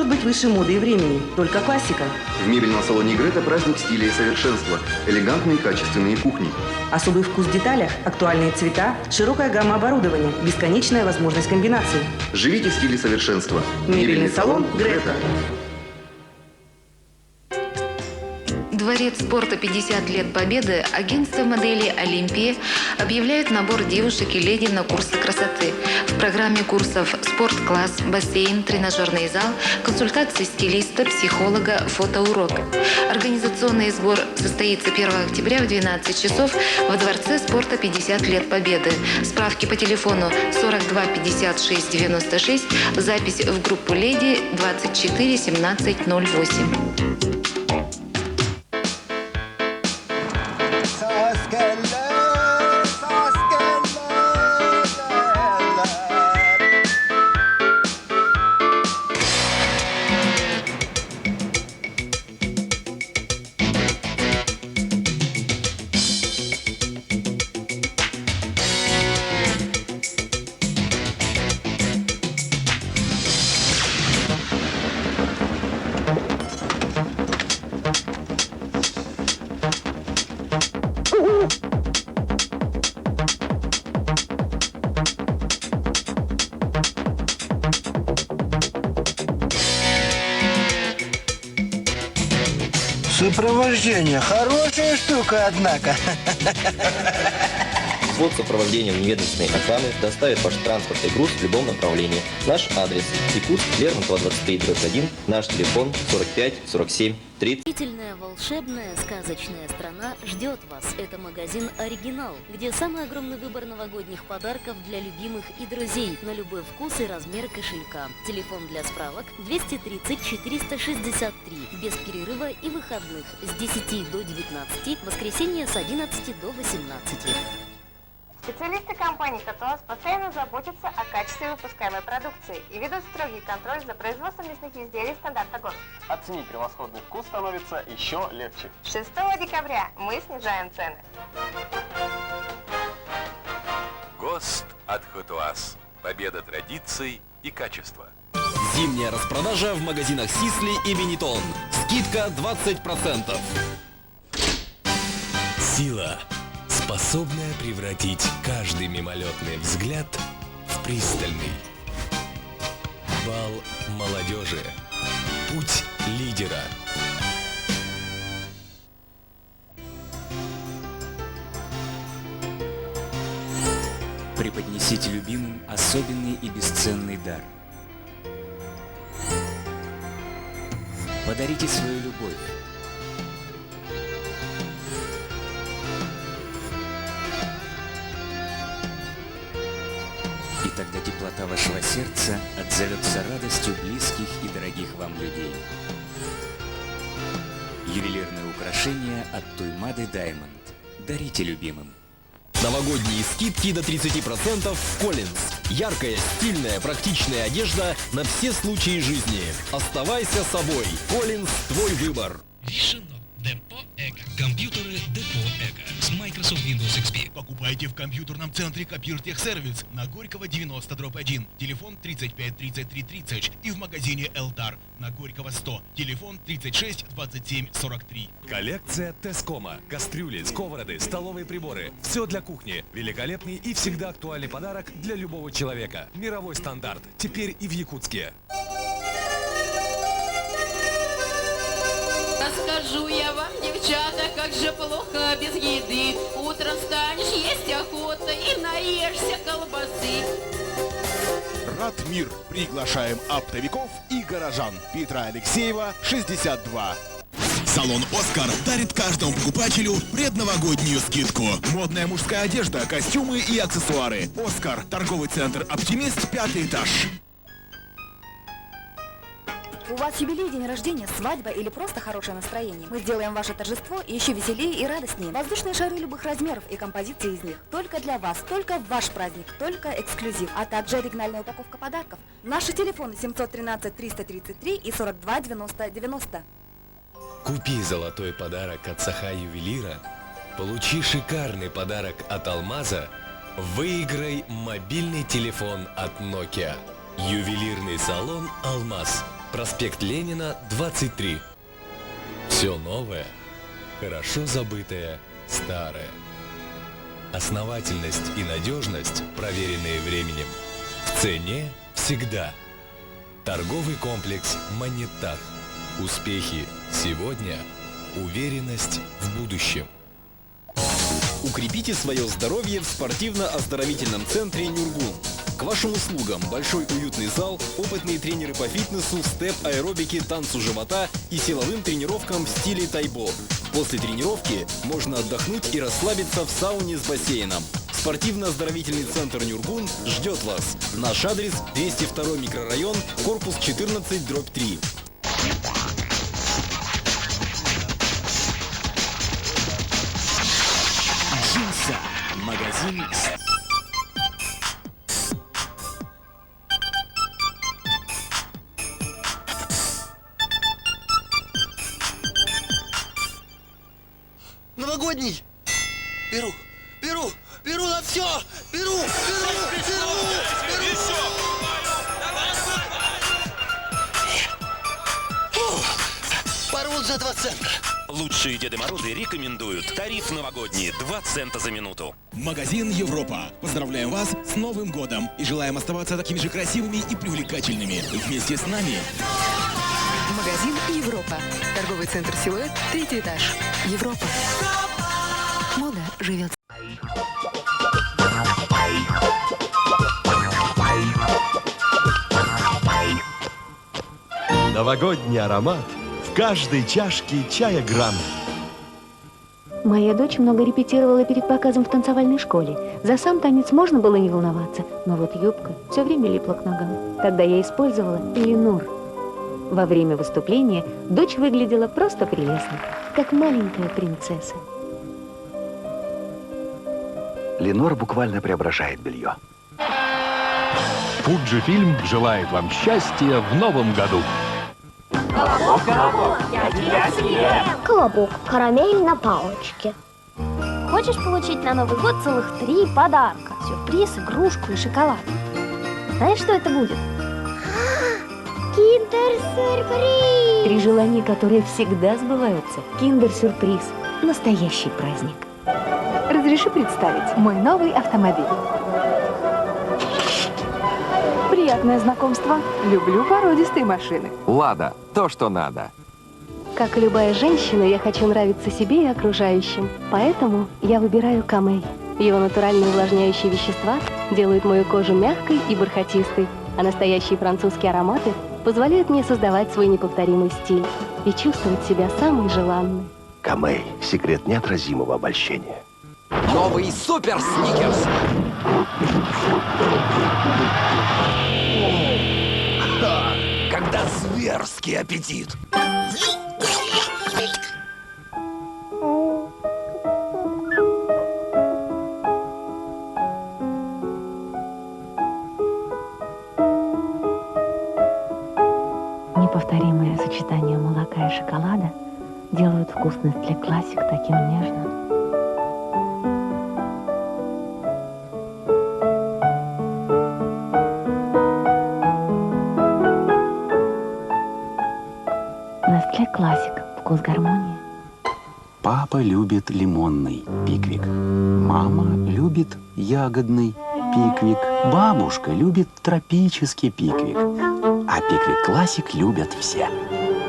может быть выше моды и времени, только классика. В мебельном салоне Грета праздник стиля и совершенства, элегантные качественные кухни. Особый вкус в деталях, актуальные цвета, широкая гамма оборудования, бесконечная возможность комбинаций. Живите в стиле совершенства. Мебельный салон Грета. Дворец спорта 50 лет Победы, агентство моделей «Олимпия» объявляет набор девушек и леди на курсы красоты. В программе курсов спорт-класс, бассейн, тренажерный зал, консультации стилиста, психолога, фотоурок. Организационный сбор состоится 1 октября в 12 часов во Дворце спорта 50 лет Победы. Справки по телефону 42 56 96, запись в группу «Леди» 24 17 08. Сопровождение. Хорошая штука, однако. Взвод сопровождением неведомственной охраны доставит ваш транспорт и груз в любом направлении. Наш адрес: Якутск, Лермонтова, 23/1. Наш телефон 45 47 30. Удивительная, волшебная, сказочная страна ждет вас. Это магазин «Оригинал», где самый огромный выбор новогодних подарков для любимых и друзей на любой вкус и размер кошелька. Телефон для справок 230 463. Без перерыва и выходных с 10 до 19, воскресенье с 11 до 18. Специалисты компании «Котуаз» постоянно заботятся о качестве выпускаемой продукции и ведут строгий контроль за производством мясных изделий стандарта ГОСТ. Оценить превосходный вкус становится еще легче. 6 декабря мы снижаем цены. ГОСТ от «Котуаз». Победа традиций и качества. Зимняя распродажа в магазинах Сисли и Бенетон. Скидка 20%. Сила, способная превратить каждый мимолетный взгляд в пристальный. Бал молодежи. Путь лидера. Преподнесите любимым особенный и бесценный дар. Подарите свою любовь. И тогда теплота вашего сердца отзовется радостью близких и дорогих вам людей. Ювелирное украшение от Туймады Даймонд. Дарите любимым. Новогодние скидки до 30% в Коллинз. Яркая, стильная, практичная одежда на все случаи жизни. Оставайся собой. Коллинз – твой выбор. Решено. Депо Эко. Компьютеры Депо Эко с Microsoft Windows XP. Покупайте в компьютерном центре Копиртехсервис на Горького 90/1. Телефон 35 33 30 и в магазине Элтар на Горького 100. Телефон 36 27 43. Коллекция Тескома. Кастрюли, сковороды, столовые приборы. Все для кухни. Великолепный и всегда актуальный подарок для любого человека. Мировой стандарт. Теперь и в Якутске. Расскажу я вам, девчата, как же плохо без еды. Утром встанешь, есть охота и наешься колбасы. Ратмир. Приглашаем оптовиков и горожан. Петра Алексеева, 62. Салон «Оскар» дарит каждому покупателю предновогоднюю скидку. Модная мужская одежда, костюмы и аксессуары. «Оскар». Торговый центр «Оптимист», 5-й этаж. У вас юбилей, день рождения, свадьба или просто хорошее настроение? Мы сделаем ваше торжество еще веселее и радостнее. Воздушные шары любых размеров и композиции из них. Только для вас, только в ваш праздник, только эксклюзив. А также оригинальная упаковка подарков. Наши телефоны 713 333 и 42 90 90. Купи золотой подарок от Саха Ювелира, получи шикарный подарок от Алмаза, выиграй мобильный телефон от Nokia. Ювелирный салон «Алмаз». Проспект Ленина, 23. Все новое, хорошо забытое, старое. Основательность и надежность, проверенные временем. В цене всегда. Торговый комплекс «Монетах». Успехи сегодня, уверенность в будущем. Укрепите свое здоровье в спортивно-оздоровительном центре «Нюргун». К вашим услугам большой уютный зал, опытные тренеры по фитнесу, степ, аэробике, танцу живота и силовым тренировкам в стиле тайбо. После тренировки можно отдохнуть и расслабиться в сауне с бассейном. Спортивно-оздоровительный центр «Нюргун» ждет вас. Наш адрес – 202 микрорайон, корпус 14/3. Джинса. Магазин. Новогодний. Беру на все. Беру. Порвут за 2 цента. Лучшие Деды Морозы рекомендуют. Тариф новогодний 2 цента за минуту. Магазин Европа. Поздравляем вас с Новым годом и желаем оставаться такими же красивыми и привлекательными. Вместе с нами. Магазин Европа. Торговый центр «Силуэт», 3-й этаж. Европа. Мода живет. Новогодний аромат в каждой чашке чая «Грант». Моя дочь много репетировала перед показом в танцевальной школе. За сам танец можно было не волноваться, но вот юбка все время липла к ногам. Тогда я использовала Ленор. Во время выступления дочь выглядела просто прелестно, как маленькая принцесса. Ленор буквально преображает белье. Фуджи-фильм желает вам счастья в новом году. Колобок, я тебя съем! Колобок, карамель на палочке. Хочешь получить на Новый год целых 3 подарка? Сюрприз, игрушку и шоколад. Знаешь, что это будет? Киндер-сюрприз! 3 желания, которые всегда сбываются. Киндер-сюрприз. Настоящий праздник. Разреши представить мой новый автомобиль. Приятное знакомство. Люблю породистые машины. Лада, то, что надо. Как и любая женщина, я хочу нравиться себе и окружающим. Поэтому я выбираю Камей. Его натуральные увлажняющие вещества делают мою кожу мягкой и бархатистой, а настоящие французские ароматы позволяют мне создавать свой неповторимый стиль и чувствовать себя самой желанной. Камей. Секрет неотразимого обольщения. Новый супер сникерс. Когда зверский аппетит. Неповторимое сочетание молока и шоколада делают вкусность для классик таким нежным. Nestlé Classic. Вкус гармонии. Папа любит лимонный пиквик. Мама любит ягодный пиквик. Бабушка любит тропический пиквик. А пиквик классик любят все.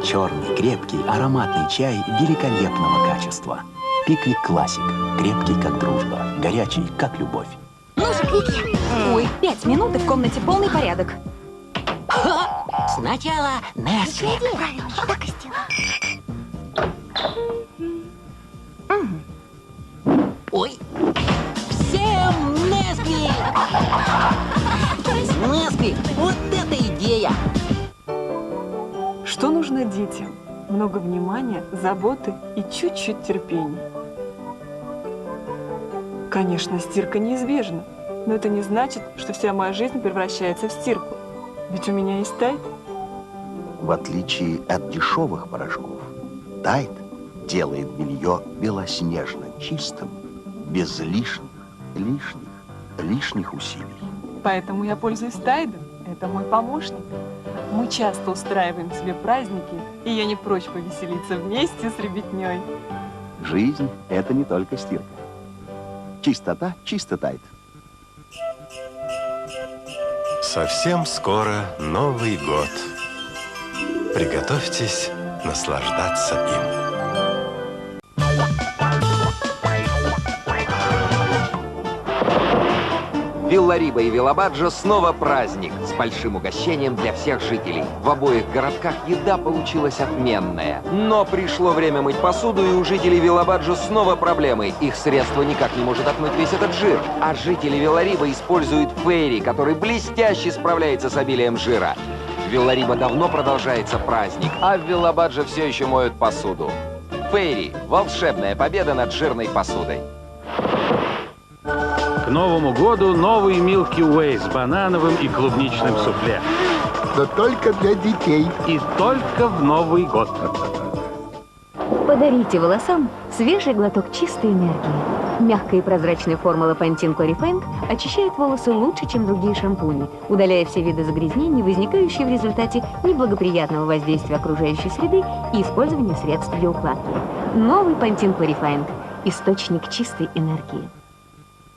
Черный, крепкий, ароматный чай великолепного качества. Пиквик классик. Крепкий, как дружба. Горячий, как любовь. Ну же, Кики! Ой, 5 минут и в комнате полный порядок. Сначала Nestlé. Правильно, так и сделала. Ой. Всем Nestlé! Nestlé, вот это идея! Что нужно детям? Много внимания, заботы и чуть-чуть терпения. Конечно, стирка неизбежна, но это не значит, что вся моя жизнь превращается в стирку. Ведь у меня есть Тайд. В отличие от дешевых порошков, Тайд делает белье белоснежно чистым, без лишних усилий. Поэтому я пользуюсь Тайдом. Это мой помощник. Мы часто устраиваем себе праздники, и я не прочь повеселиться вместе с ребятней. Жизнь – это не только стирка. Чистота чисто тает. Совсем скоро Новый год. Приготовьтесь наслаждаться им. Виллариба и Виллабаджо снова праздник с большим угощением для всех жителей. В обоих городках еда получилась отменная. Но пришло время мыть посуду, и у жителей Виллабаджо снова проблемы. Их средство никак не может отмыть весь этот жир. А жители Виллариба используют фейри, который блестяще справляется с обилием жира. В Виллариба давно продолжается праздник, а в Виллабаджо все еще моют посуду. Фейри – волшебная победа над жирной посудой. К Новому году новый Milky Way с банановым и клубничным суфле. Но только для детей. И только в Новый год. Подарите волосам свежий глоток чистой энергии. Мягкая и прозрачная формула Pantene Corifang очищает волосы лучше, чем другие шампуни, удаляя все виды загрязнений, возникающие в результате неблагоприятного воздействия окружающей среды и использования средств для укладки. Новый Pantene Corifang – источник чистой энергии.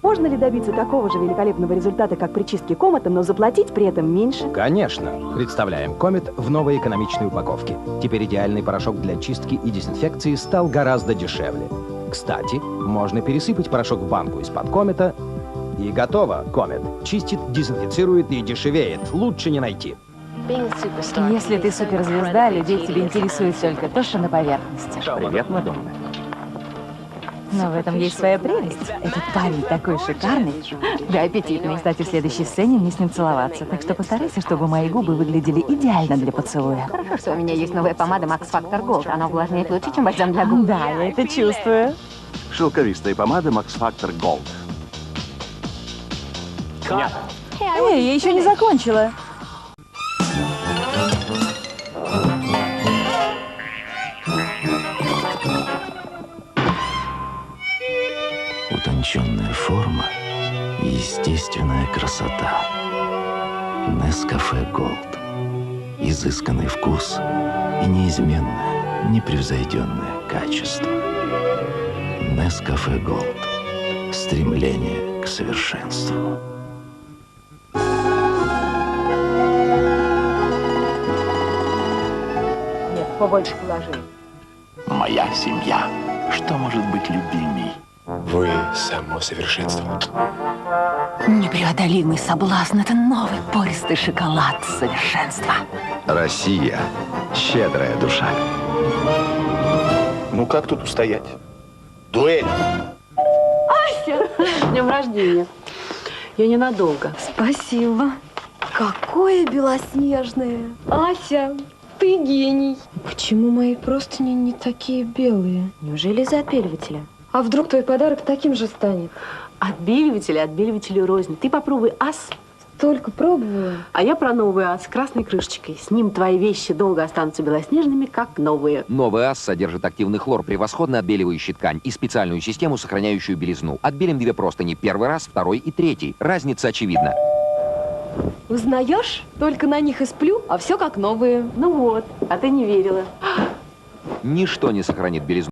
Можно ли добиться такого же великолепного результата, как при чистке кометом, но заплатить при этом меньше? Конечно. Представляем комет в новой экономичной упаковке. Теперь идеальный порошок для чистки и дезинфекции стал гораздо дешевле. Кстати, можно пересыпать порошок в банку из-под комета, и готово. Комет чистит, дезинфицирует и дешевеет. Лучше не найти. Если ты суперзвезда, людей тебе интересует только то, что на поверхности. Привет, Мадонна. Но в этом есть своя прелесть. Этот парень такой шикарный. Да, аппетитный. Кстати, в следующей сцене мне с ним целоваться. Так что постарайся, чтобы мои губы выглядели идеально для поцелуя. Хорошо, что у меня есть новая помада Max Factor Gold. Она увлажняет лучше, чем бальзам для губ. Да, я это чувствую. Шелковистая помада Max Factor Gold. Снято. Эй, я еще не закончила. Утонченная форма и естественная красота. Nescafe Gold. Изысканный вкус и неизменное, непревзойденное качество. Nescafe Gold. Стремление к совершенству. Нет, побольше положи. Моя семья. Что может быть любимей? Вы само совершенство. Непреодолимый соблазн – это новый пористый шоколад совершенства. Россия. Щедрая душа. Ну как тут устоять? Дуэль! Ася! С днем рождения. Я ненадолго. Спасибо. Какое белоснежное. Ася, ты гений. Почему мои простыни не такие белые? Неужели из-за отбеливателя? А вдруг твой подарок таким же станет? Отбеливателю рознь. Ты попробуй ас. Только пробовала. А я про новый ас с красной крышечкой. С ним твои вещи долго останутся белоснежными, как новые. Новый ас содержит активный хлор, превосходно отбеливающий ткань, и специальную систему, сохраняющую белизну. Отбелим две простыни. Первый раз, второй и третий. Разница очевидна. Узнаешь? Только на них и сплю, а все как новые. Ну вот, а ты не верила. Ничто не сохранит белизну.